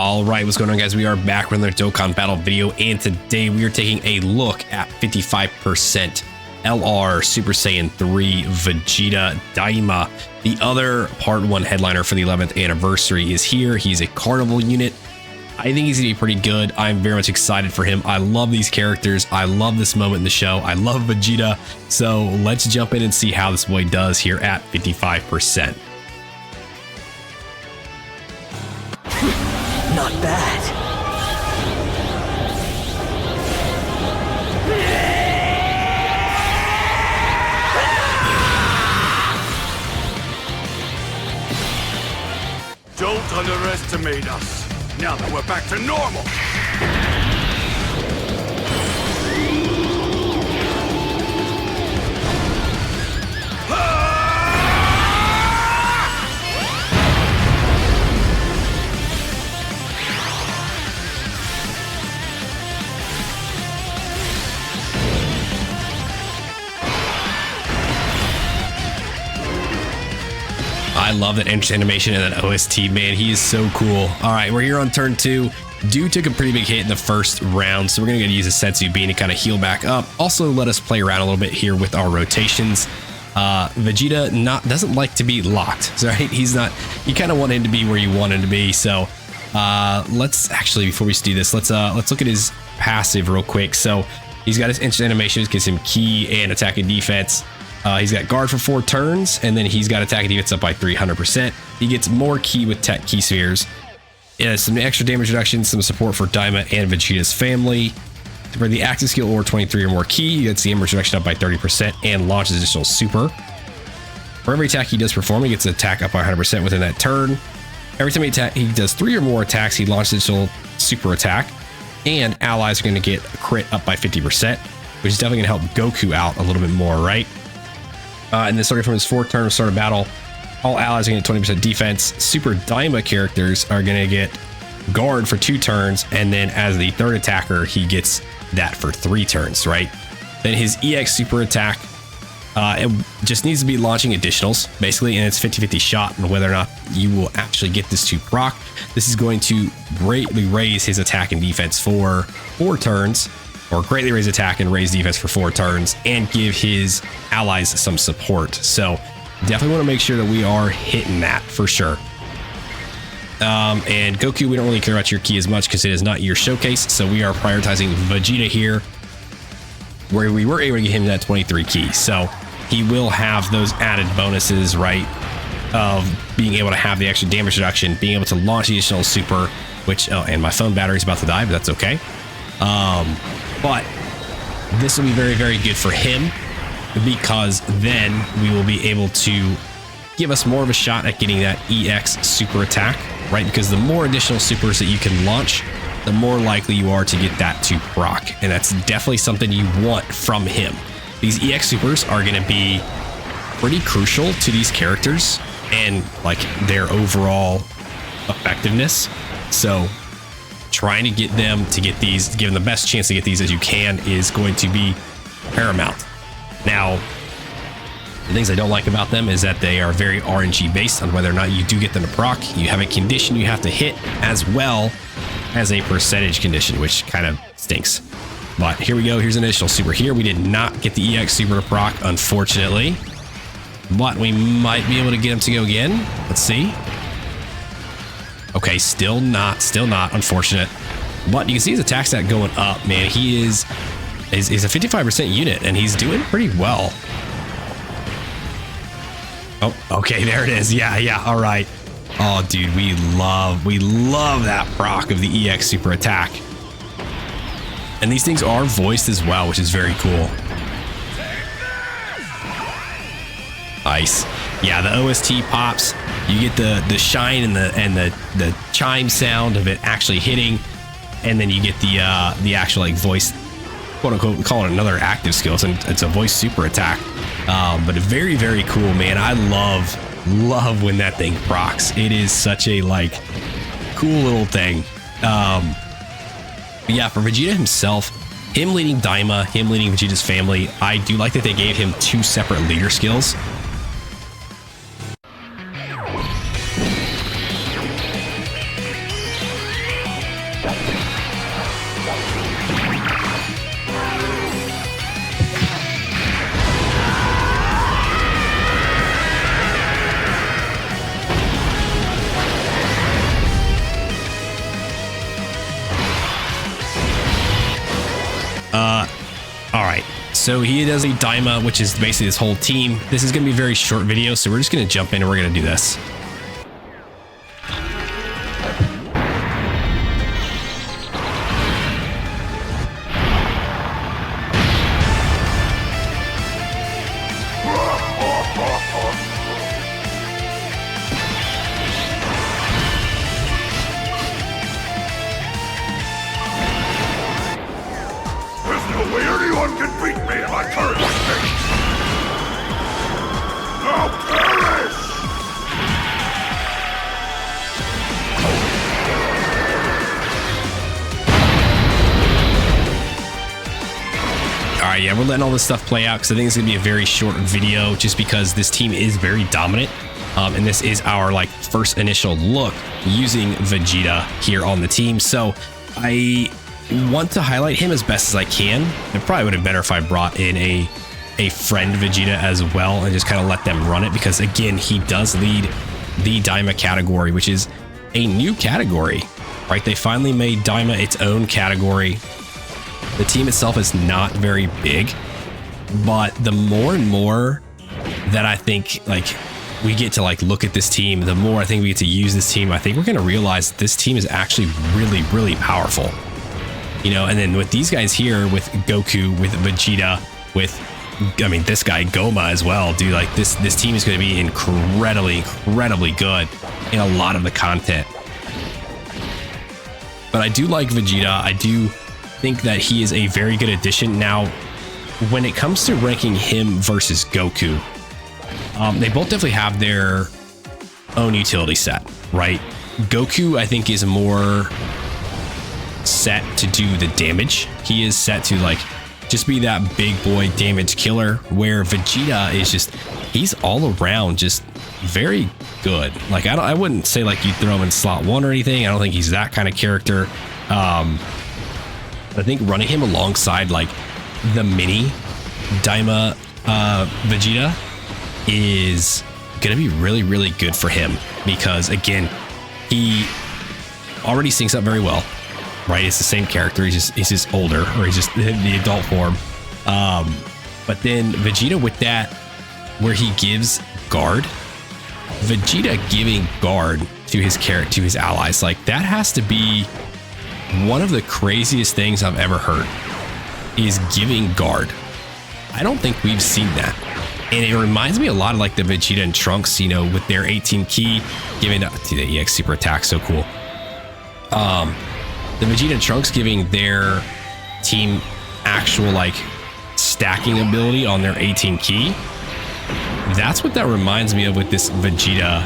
All right, what's going on, guys? We are back with another Dokkan Battle video, and today we are taking a look at 55% LR Super Saiyan 3 Vegeta DAIMA. The other Part 1 headliner for the 11th anniversary is here. He's a Carnival unit. I think he's going to be pretty good. I'm very much excited for him. I love these characters. I love this moment in the show. I love Vegeta. So let's jump in and see how this boy does here at 55%. Not bad. Don't underestimate us, now that we're back to normal. I love that entrance animation and that OST, man. He is so cool. All right, we're here on turn 2. Dude took a pretty big hit in the first round, so we're gonna use a Setsu Bean to kind of heal back up. Also, let us play around a little bit here with our rotations. Vegeta doesn't like to be locked, right? He's not. You kind of want him to be where you want him to be. So let's actually, before we do this, let's look at his passive real quick. So he's got his instant animations, gives him key and attack and defense. He's got guard for 4 turns, and then he's got attack and defense up by 300%. He gets more key with tech key spheres. Some extra damage reduction, some support for DAIMA and Vegeta's family. For the active skill or 23 or more key, he gets the damage reduction up by 30% and launches additional super. For every attack he does perform, he gets an attack up by 100% within that turn. Every time he does 3 or more attacks, he launches additional super attack. And allies are going to get a crit up by 50%, which is definitely going to help Goku out a little bit more, right? And then starting from his 4th turn of start of battle, all allies are going to get 20% defense. Super DAIMA characters are going to get guard for 2 turns, and then as the 3rd attacker, he gets that for 3 turns, right? Then his EX super attack, it just needs to be launching additionals, basically, and it's 50-50 shot on whether or not you will actually get this to proc. This is going to greatly raise his attack and defense for 4 turns, or greatly raise attack and raise defense for 4 turns, and give his allies some support. So definitely want to make sure that we are hitting that for sure. And Goku, we don't really care about your key as much because it is not your showcase. So we are prioritizing Vegeta here, where we were able to get him that 23 key. So he will have those added bonuses, right? Of being able to have the extra damage reduction, being able to launch the additional super, which, oh, and my phone battery is about to die, but that's okay. But this will be very, very good for him, because then we will be able to give us more of a shot at getting that EX super attack, right? Because the more additional supers that you can launch, the more likely you are to get that to proc. And that's definitely something you want from him. These EX supers are going to be pretty crucial to these characters and like their overall effectiveness. So trying to get them to get these, give them the best chance to get these as you can, is going to be paramount. Now, the things I don't like about them is that they are very RNG based on whether or not you do get them to proc. You have a condition you have to hit as well as a percentage condition, which kind of stinks. But here we go. Here's an additional super here. We did not get the EX super to proc, unfortunately, but we might be able to get him to go again. Let's see. Okay, still not, unfortunate. But you can see his attack stat going up, man. He's a 55% unit, and he's doing pretty well. Oh, okay, there it is. Yeah, all right. Oh, dude, we love that proc of the EX super attack. And these things are voiced as well, which is very cool. Nice. Yeah, the OST pops. You get the shine and the chime sound of it actually hitting, and then you get the actual like voice, quote unquote, we call it another active skill. It's a voice super attack. But very, very cool, man. I love when that thing procs. It is such a like cool little thing. But yeah, for Vegeta himself, him leading DAIMA, him leading Vegeta's family, I do like that they gave him 2 separate leader skills. All right, so he does a DAIMA, which is basically this whole team. This is going to be a very short video, so we're just going to jump in and we're going to do this. Anyone can beat me in my current state! Now perish! Alright, yeah, we're letting all this stuff play out because I think it's going to be a very short video just because this team is very dominant. And this is our like first initial look using Vegeta here on the team. So I want to highlight him as best as I can. It probably would have been better if I brought in a friend Vegeta as well and just kind of let them run it, because again, he does lead the DAIMA category, which is a new category, right? They finally made DAIMA its own category. The team itself is not very big, but the more and more that I think like we get to like look at this team, the more I think we get to use this team, I think we're going to realize that this team is actually really, really powerful. You know, and then with these guys here, with Goku, with Vegeta, with, I mean, this guy Goma as well, dude, like this team is going to be incredibly good in a lot of the content. But I do like Vegeta. I do think that he is a very good addition. Now, when it comes to ranking him versus Goku, they both definitely have their own utility set, right? Goku, I think, is more set to do the damage. He is set to like just be that big boy damage killer, where Vegeta is just, he's all around just very good. Like I wouldn't say like you throw him in slot 1 or anything. I don't think he's that kind of character. I think running him alongside like the mini DAIMA Vegeta is gonna be really, really good for him, because again, he already syncs up very well. Right, it's the same character. He's just older, or he's just the adult form. But then Vegeta with that, where he gives guard, Vegeta giving guard to his character, to his allies, like that has to be one of the craziest things I've ever heard. Is giving guard. I don't think we've seen that, and it reminds me a lot of like the Vegeta and Trunks, you know, with their 18 key giving up to the EX super attack. So cool. The Vegeta and Trunks giving their team actual like stacking ability on their 18 key. That's what that reminds me of with this Vegeta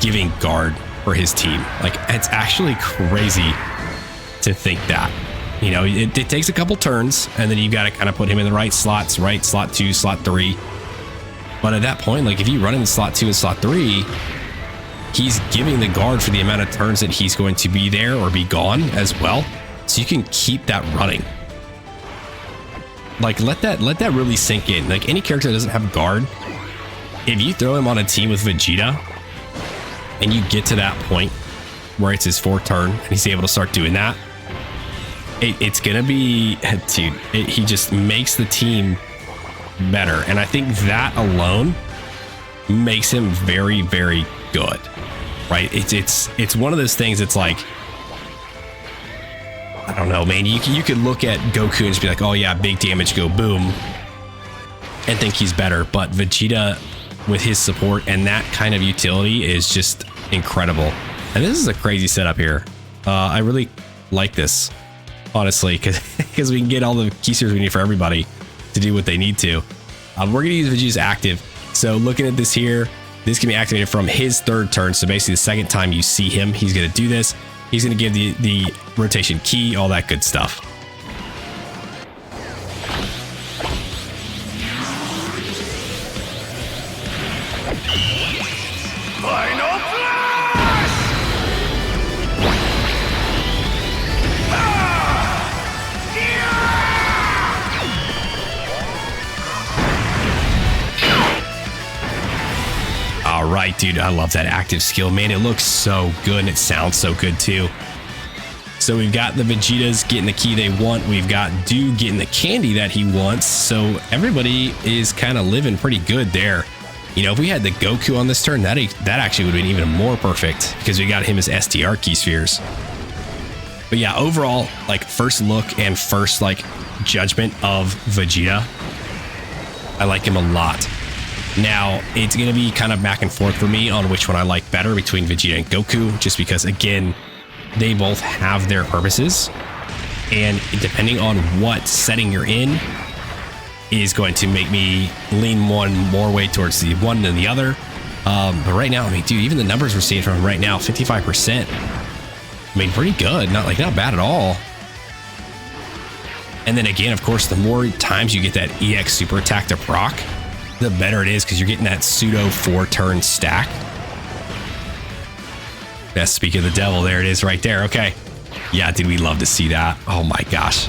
giving guard for his team. Like, it's actually crazy to think that, you know, it takes a couple turns and then you got to kind of put him in the right slots, right? Slot 2, slot 3. But at that point, like if you run in slot 2 and slot 3, he's giving the guard for the amount of turns that he's going to be there or be gone as well. So you can keep that running. Like let that really sink in. Like any character that doesn't have guard, if you throw him on a team with Vegeta and you get to that point where it's his 4th turn and he's able to start doing that, it's gonna be, dude, he just makes the team better. And I think that alone makes him very, very good. Right, it's one of those things. It's like, I don't know, man. You could look at Goku and just be like, oh yeah, big damage, go boom, and think he's better. But Vegeta, with his support and that kind of utility, is just incredible. And this is a crazy setup here. I really like this, honestly, because we can get all the keysters we need for everybody to do what they need to. We're gonna use Vegeta's active. So looking at this here, this can be activated from his 3rd turn. So basically the second time you see him, he's going to do this. He's going to give the rotation key, all that good stuff. Final flash! dude, I love that active skill, man. It looks so good and it sounds so good too. So we've got the Vegetas getting the key they want. We've got Do getting the candy that he wants. So everybody is kind of living pretty good there. You know, if we had the Goku on this turn, that actually would have been even more perfect because we got him as STR key spheres. But yeah, overall, like first look and first like judgment of Vegeta, I like him a lot. Now, it's going to be kind of back and forth for me on which one I like better between Vegeta and Goku, just because, again, they both have their purposes. And depending on what setting you're in is going to make me lean one more way towards the one than the other. But right now, I mean, dude, even the numbers we're seeing from him right now, 55%. I mean, pretty good. Not bad at all. And then again, of course, the more times you get that EX super attack to proc, the better it is because you're getting that pseudo 4-turn stack. Best speak of the devil. There it is right there. Okay. Yeah, dude, we love to see that. Oh my gosh.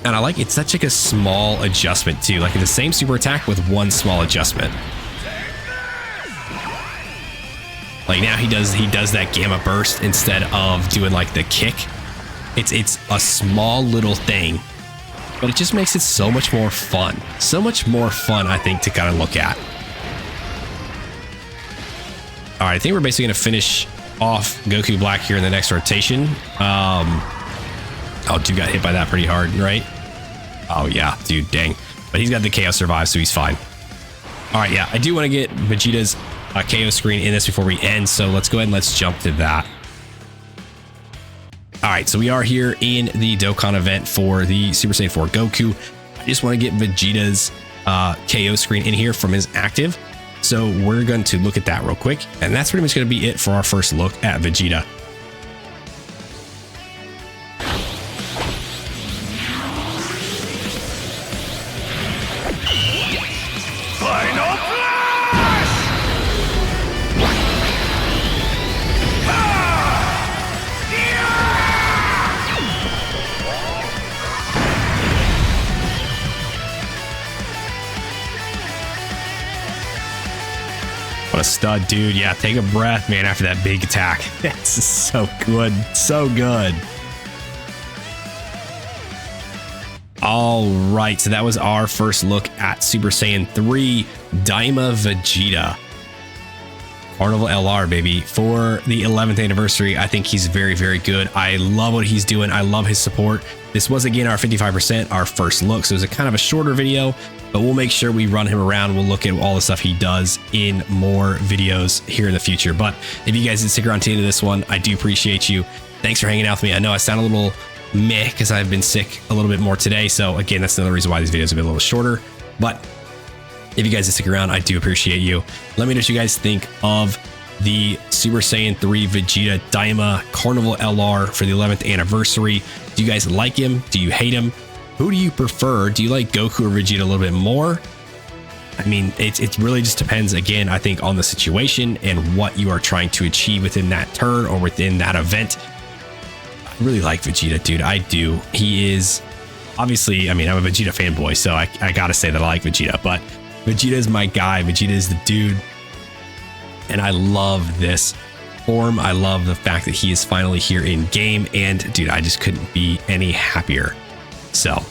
And I like it's such like a small adjustment too. Like the same super attack with one small adjustment. Like now he does that gamma burst instead of doing like the kick. It's a small little thing, but it just makes it so much more fun. So much more fun, I think, to kind of look at. All right, I think we're basically going to finish off Goku Black here in the next rotation. Oh, dude got hit by that pretty hard, right? Oh, yeah, dude, dang. But he's got the KO survive, so he's fine. All right, yeah, I do want to get Vegeta's KO screen in this before we end, so let's go ahead and let's jump to that. All right, so we are here in the Dokkan event for the Super Saiyan 4 Goku. I just want to get Vegeta's KO screen in here from his active. So we're going to look at that real quick. And that's pretty much going to be it for our first look at Vegeta. Final flash! What a stud, dude. Yeah, take a breath, man, after that big attack. That's so good. So good. All right, so that was our first look at Super Saiyan 3 DAIMA Vegeta. Carnival LR, baby. For the 11th anniversary, I think he's very, very good. I love what he's doing. I love his support. This was, again, our 55%, our first look. So it was a kind of a shorter video, but we'll make sure we run him around. We'll look at all the stuff he does in more videos here in the future. But if you guys did stick around to the end of this one, I do appreciate you. Thanks for hanging out with me. I know I sound a little meh because I've been sick a little bit more today. So again, that's another reason why these videos have been a little shorter. But if you guys did stick around, I do appreciate you. Let me know what you guys think of the Super Saiyan 3 Vegeta DAIMA Carnival LR for the 11th anniversary. Do you guys like him? Do you hate him? Who do you prefer? Do you like Goku or Vegeta a little bit more? I mean, it really just depends, again, I think, on the situation and what you are trying to achieve within that turn or within that event. I really like Vegeta, dude. I do. He is obviously, I mean, I'm a Vegeta fanboy, so I gotta say that I like Vegeta, but Vegeta is my guy. Vegeta is the dude. And I love this form. I love the fact that he is finally here in game. And dude, I just couldn't be any happier. So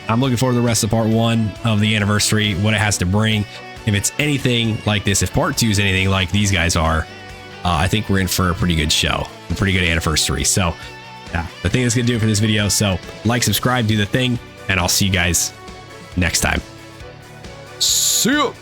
I'm looking forward to the rest of part 1 of the anniversary, what it has to bring. If it's anything like this, if part 2 is anything like these guys are, I think we're in for a pretty good show, a pretty good anniversary. So yeah, I think that's going to do it for this video. So like, subscribe, do the thing, and I'll see you guys next time. See ya.